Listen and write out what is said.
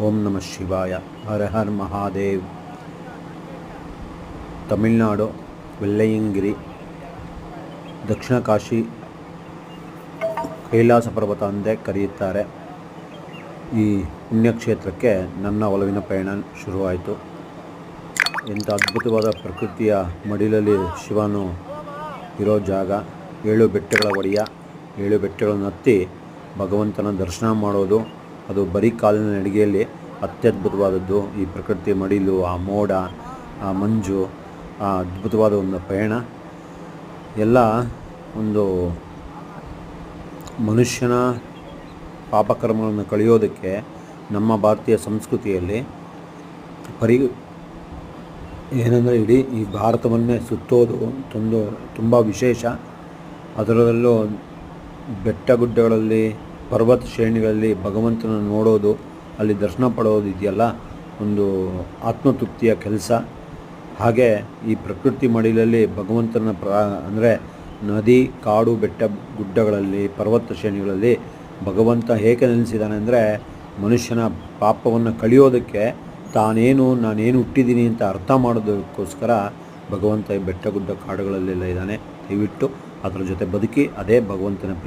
ಓಂ ನಮಃ ಶಿವಾಯ. ಹರ ಹರ್ ಮಹಾದೇವ್. ತಮಿಳುನಾಡು ವೆಲ್ಲಯ್ಯಂಗಿರಿ, ದಕ್ಷಿಣ ಕಾಶಿ, ಕೈಲಾಸ ಪರ್ವತ ಎಂದೇ ಕರೆಯುತ್ತಾರೆ. ಈ ಪುಣ್ಯಕ್ಷೇತ್ರಕ್ಕೆ ನನ್ನ ಒಲವಿನ ಪಯಣ ಶುರುವಾಯಿತು. ಎಂಥ ಅದ್ಭುತವಾದ ಪ್ರಕೃತಿಯ ಮಡಿಲಲ್ಲಿ ಶಿವನು ಇರೋ ಜಾಗ. 7 ಬೆಟ್ಟಗಳ ಒಡೆಯ. 7 ಬೆಟ್ಟಗಳನ್ನು ಹತ್ತಿ ಭಗವಂತನ ದರ್ಶನ ಮಾಡೋದು, ಅದು ಬರೀ ಕಾಲಿನ ನಡಿಗೆಯಲ್ಲಿ ಅತ್ಯದ್ಭುತವಾದದ್ದು. ಈ ಪ್ರಕೃತಿ ಮಡಿಲು, ಆ ಮೋಡ, ಆ ಮಂಜು, ಆ ಅದ್ಭುತವಾದ ಒಂದು ಪಯಣ ಎಲ್ಲ ಒಂದು ಮನುಷ್ಯನ ಪಾಪಕರ್ಮಗಳನ್ನು ಕಳೆಯೋದಕ್ಕೆ ನಮ್ಮ ಭಾರತೀಯ ಸಂಸ್ಕೃತಿಯಲ್ಲಿ ಏನಂದರೆ ಇಡೀ ಈ ಭಾರತವನ್ನೇ ಸುತ್ತೋದು ತುಂಬ ವಿಶೇಷ. ಅದರಲ್ಲೂ ಬೆಟ್ಟಗುಡ್ಡಗಳಲ್ಲಿ, ಪರ್ವತ ಶ್ರೇಣಿಗಳಲ್ಲಿ ಭಗವಂತನ ನೋಡೋದು, ಅಲ್ಲಿ ದರ್ಶನ ಪಡೋದು ಇದೆಯಲ್ಲ, ಒಂದು ಆತ್ಮತೃಪ್ತಿಯ ಕೆಲಸ. ಹಾಗೆ ಈ ಪ್ರಕೃತಿ ಮಡಿಲಲ್ಲಿ ಭಗವಂತನ ಅಂದರೆ ನದಿ, ಕಾಡು, ಬೆಟ್ಟ ಗುಡ್ಡಗಳಲ್ಲಿ, ಪರ್ವತ ಶ್ರೇಣಿಗಳಲ್ಲಿ ಭಗವಂತ ಏಕೆ ನೆಲೆಸಿದ್ದಾನೆ ಅಂದರೆ ಮನುಷ್ಯನ ಪಾಪವನ್ನು ಕಳೆಯೋದಕ್ಕೆ, ನಾನೇನು ಹುಟ್ಟಿದ್ದೀನಿ ಅಂತ ಅರ್ಥ ಮಾಡೋದಕ್ಕೋಸ್ಕರ ಭಗವಂತ ಈ ಬೆಟ್ಟ ಗುಡ್ಡ ಕಾಡುಗಳಲ್ಲೆಲ್ಲ ಇದ್ದಾನೆ. ದಯವಿಟ್ಟು ಅದರ ಜೊತೆ ಬದುಕಿ, ಅದೇ ಭಗವಂತನ ಪ್ರೀತಿ.